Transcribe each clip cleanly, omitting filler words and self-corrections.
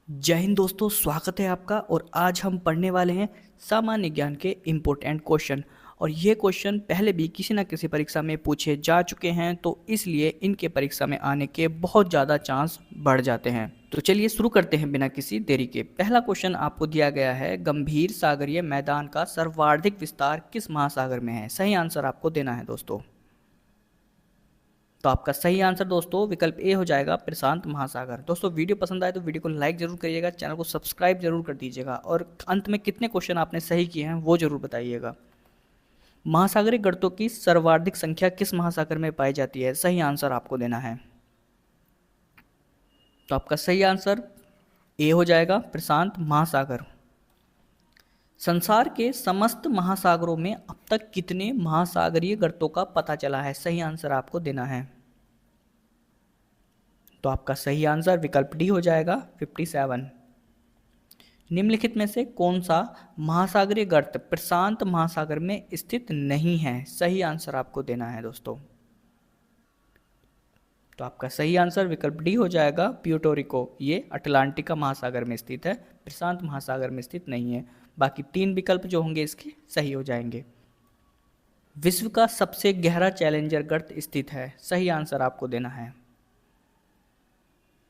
जय हिंद दोस्तों, स्वागत है आपका। और आज हम पढ़ने वाले हैं सामान्य ज्ञान के इम्पोर्टेंट क्वेश्चन। और ये क्वेश्चन पहले भी किसी न किसी परीक्षा में पूछे जा चुके हैं, तो इसलिए इनके परीक्षा में आने के बहुत ज़्यादा चांस बढ़ जाते हैं। तो चलिए शुरू करते हैं बिना किसी देरी के। पहला क्वेश्चन आपको दिया गया है, गंभीर सागरीय मैदान का सर्वाधिक विस्तार किस महासागर में है? सही आंसर आपको देना है दोस्तों। तो आपका सही आंसर दोस्तों विकल्प ए हो जाएगा, प्रशांत महासागर। दोस्तों वीडियो पसंद आए तो वीडियो को लाइक जरूर करिएगा, चैनल को सब्सक्राइब जरूर कर दीजिएगा और अंत में कितने क्वेश्चन आपने सही किए हैं वो जरूर बताइएगा। महासागरीय गर्तों की सर्वाधिक संख्या किस महासागर में पाई जाती है? सही आंसर आपको देना है। तो आपका सही आंसर ए हो जाएगा, प्रशांत महासागर। संसार के समस्त महासागरों में अब तक कितने महासागरीय गर्तों का पता चला है? सही आंसर आपको देना है। तो आपका सही आंसर विकल्प डी हो जाएगा, 57। निम्नलिखित में से कौन सा महासागरीय गर्त प्रशांत महासागर में स्थित नहीं है? सही आंसर आपको देना है दोस्तों। तो आपका सही आंसर विकल्प डी हो जाएगा, प्यूर्टो ये अटलांटिका महासागर में स्थित है, प्रशांत महासागर में स्थित नहीं है। बाकी तीन विकल्प जो होंगे इसके सही हो जाएंगे। विश्व का सबसे गहरा चैलेंजर गर्त स्थित है? सही आंसर आपको देना है।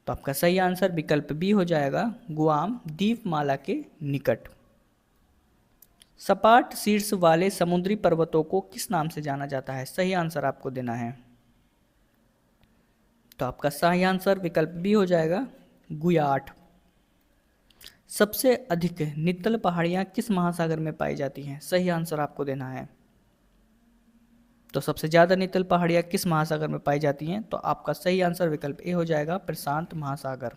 तो आपका सही आंसर विकल्प बी हो जाएगा, गुआम द्वीपमाला के निकट। सपाट शीर्ष वाले समुद्री पर्वतों को किस नाम से जाना जाता है? सही आंसर आपको देना है। तो आपका सही आंसर विकल्प बी हो जाएगा, गुयाट। सबसे अधिक नित्तल पहाड़ियां किस महासागर में पाई जाती हैं? सही आंसर आपको देना है। तो सबसे ज्यादा नित्तल पहाड़ियां किस महासागर में पाई जाती हैं? तो आपका सही आंसर विकल्प ए हो जाएगा, प्रशांत महासागर।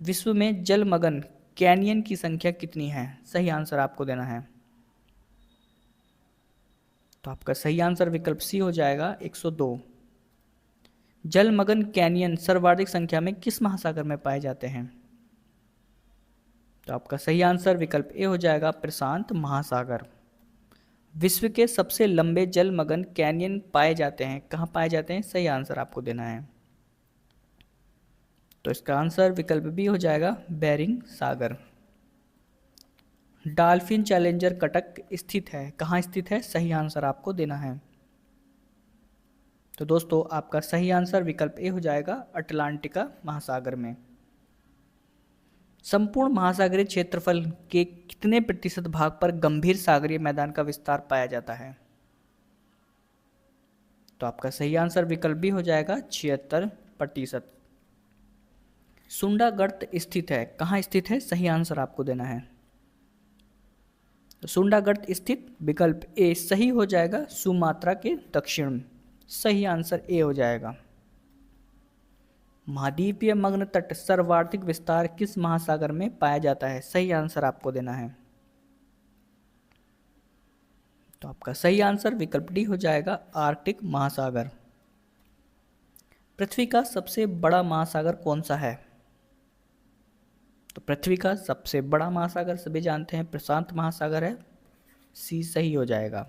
विश्व में जलमग्न कैनियन की संख्या कितनी है? सही आंसर आपको देना है। तो आपका सही आंसर विकल्प सी हो जाएगा, 102। जलमग्न कैनियन सर्वाधिक संख्या में किस महासागर में पाए जाते हैं? तो आपका सही आंसर विकल्प ए हो जाएगा, प्रशांत महासागर। विश्व के सबसे लंबे जलमग्न कैनियन पाए जाते हैं, कहाँ पाए जाते हैं? सही आंसर आपको देना है। तो इसका आंसर विकल्प बी हो जाएगा, बेरिंग सागर। डॉल्फिन चैलेंजर कटक स्थित है, कहाँ स्थित है? सही आंसर आपको देना है। तो दोस्तों आपका सही आंसर विकल्प ए हो जाएगा, अटलांटिका महासागर में। संपूर्ण महासागरीय क्षेत्रफल के कितने प्रतिशत भाग पर गंभीर सागरीय मैदान का विस्तार पाया जाता है? तो आपका सही आंसर विकल्प बी हो जाएगा, 76%। सुंडा गर्त स्थित है, कहाँ स्थित है? सही आंसर आपको देना है। तो सुंडा गर्त स्थित विकल्प ए सही हो जाएगा, सुमात्रा के दक्षिण में। सही आंसर ए हो जाएगा। महाद्वीपीय मग्न तट सर्वाधिक विस्तार किस महासागर में पाया जाता है? सही आंसर आपको देना है। तो आपका सही आंसर विकल्प डी हो जाएगा, आर्कटिक महासागर। पृथ्वी का सबसे बड़ा महासागर कौन सा है? तो पृथ्वी का सबसे बड़ा महासागर सभी जानते हैं, प्रशांत महासागर है। सी सही हो जाएगा।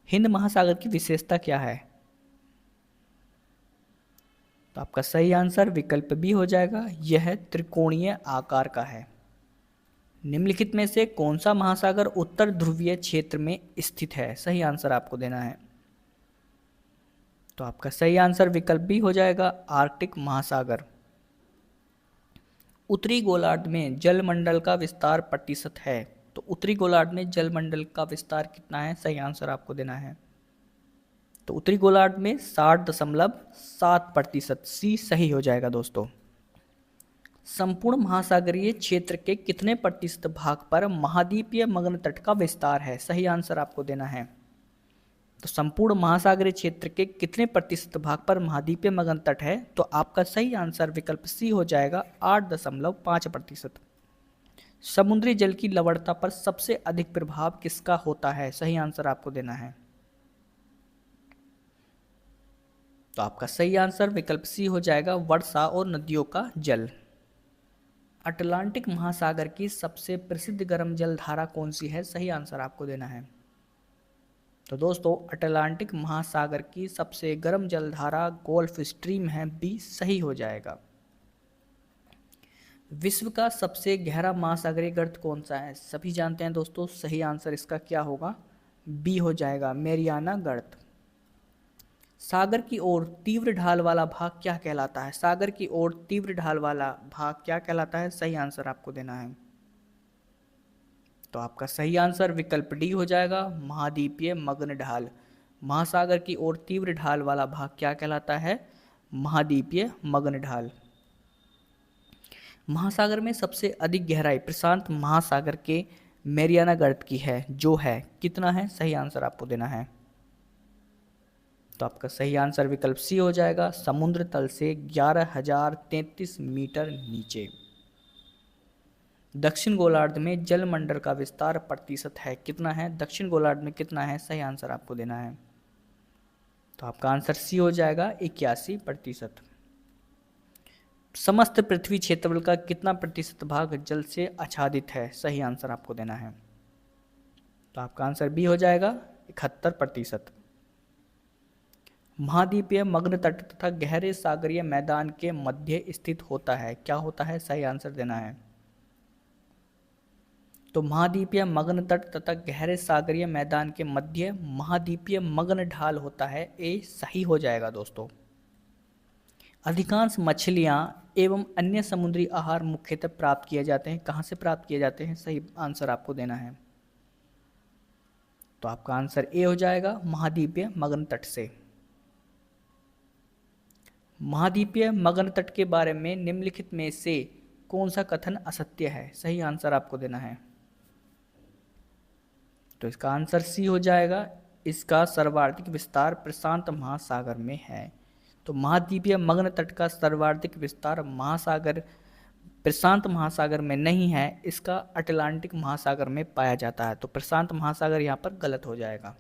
हिंद महासागर की विशेषता क्या है? तो आपका सही आंसर विकल्प बी हो जाएगा, यह त्रिकोणीय आकार का है। निम्नलिखित में से कौन सा महासागर उत्तर ध्रुवीय क्षेत्र में स्थित है? सही आंसर आपको देना है। तो आपका सही आंसर विकल्प बी हो जाएगा, आर्कटिक महासागर। उत्तरी गोलार्ध में जलमंडल का विस्तार प्रतिशत है, तो उत्तरी गोलार्ध में जलमंडल का विस्तार कितना है? सही आंसर आपको देना है। तो उत्तरी गोलार्ध में 60.7%। सी सही हो जाएगा दोस्तों। संपूर्ण महासागरीय क्षेत्र के कितने प्रतिशत भाग पर महाद्वीपीय मग्न तट का विस्तार है? सही आंसर आपको देना है। तो संपूर्ण महासागरीय क्षेत्र के कितने प्रतिशत भाग पर महाद्वीपीय मग्न तट है? तो आपका सही आंसर विकल्प सी हो जाएगा, 8.5%। समुद्री जल की लवणता पर सबसे अधिक प्रभाव किसका होता है? सही आंसर आपको देना है। तो आपका सही आंसर विकल्प सी हो जाएगा, वर्षा और नदियों का जल। अटलांटिक महासागर की सबसे प्रसिद्ध गर्म जलधारा कौन सी है? सही आंसर आपको देना है। तो दोस्तों अटलांटिक महासागर की सबसे गर्म जलधारा गोल्फ स्ट्रीम है, बी सही हो जाएगा। विश्व का सबसे गहरा महासागरीय गर्त कौन सा है? सभी जानते हैं दोस्तों, सही आंसर इसका क्या होगा? बी हो जाएगा, मेरियाना गर्त। सागर की ओर तीव्र ढाल वाला भाग क्या कहलाता है? सागर की ओर तीव्र ढाल वाला भाग क्या कहलाता है? सही आंसर आपको देना है। तो आपका सही आंसर विकल्प डी हो जाएगा, महाद्वीपीय मग्न ढाल। महासागर की ओर तीव्र ढाल वाला भाग क्या कहलाता है? महाद्वीपीय मग्न ढाल। महासागर में सबसे अधिक गहराई प्रशांत महासागर के मेरियाना गर्त की है, जो है कितना है? सही आंसर आपको देना है। तो आपका सही आंसर विकल्प सी हो जाएगा, समुद्र तल से 11,033 मीटर नीचे। दक्षिण गोलार्ध में जलमंडल का विस्तार प्रतिशत है, कितना है? दक्षिण गोलार्ध में कितना है? सही आंसर आपको देना है। तो आपका आंसर सी हो जाएगा, 81%। समस्त पृथ्वी क्षेत्रफल का कितना प्रतिशत भाग जल से आच्छादित है? सही आंसर आपको देना है। तो आपका आंसर बी हो जाएगा, 71%। महाद्वीपीय मग्न तट तथा गहरे सागरीय मैदान के मध्य स्थित होता है, क्या होता है? सही आंसर देना है। तो महाद्वीपीय मग्न तट तथा गहरे सागरीय मैदान के मध्य महाद्वीपीय मग्न ढाल होता है, ए सही हो जाएगा दोस्तों। अधिकांश मछलियां एवं अन्य समुद्री आहार मुख्यतः प्राप्त किए जाते हैं, कहाँ से प्राप्त किए जाते हैं? सही आंसर आपको देना है। तो आपका आंसर ए हो जाएगा, महाद्वीपीय मग्न तट से। महाद्वीपीय मग्न तट के बारे में निम्नलिखित में से कौन सा कथन असत्य है? सही आंसर आपको देना है। तो इसका आंसर सी हो जाएगा, इसका सर्वाधिक विस्तार प्रशांत महासागर में है। तो महाद्वीपीय मग्न तट का सर्वाधिक विस्तार प्रशांत महासागर में नहीं है, इसका अटलांटिक महासागर में पाया जाता है। तो प्रशांत महासागर यहाँ पर गलत हो जाएगा।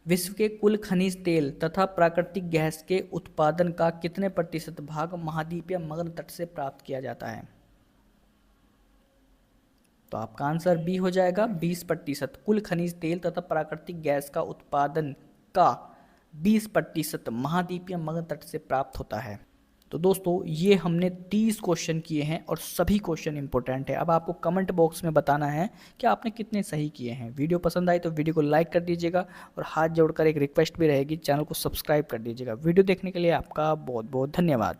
विश्व के कुल खनिज तेल तथा प्राकृतिक गैस के उत्पादन का कितने प्रतिशत भाग महाद्वीपीय मग्न तट से प्राप्त किया जाता है? तो आपका आंसर बी हो जाएगा, 20%। कुल खनिज तेल तथा प्राकृतिक गैस का उत्पादन का 20% महाद्वीपीय मग्न तट से प्राप्त होता है। तो दोस्तों ये हमने 30 क्वेश्चन किए हैं और सभी क्वेश्चन इंपॉर्टेंट है। अब आपको कमेंट बॉक्स में बताना है कि आपने कितने सही किए हैं। वीडियो पसंद आई तो वीडियो को लाइक कर दीजिएगा और हाथ जोड़कर एक रिक्वेस्ट भी रहेगी, चैनल को सब्सक्राइब कर दीजिएगा। वीडियो देखने के लिए आपका बहुत बहुत धन्यवाद।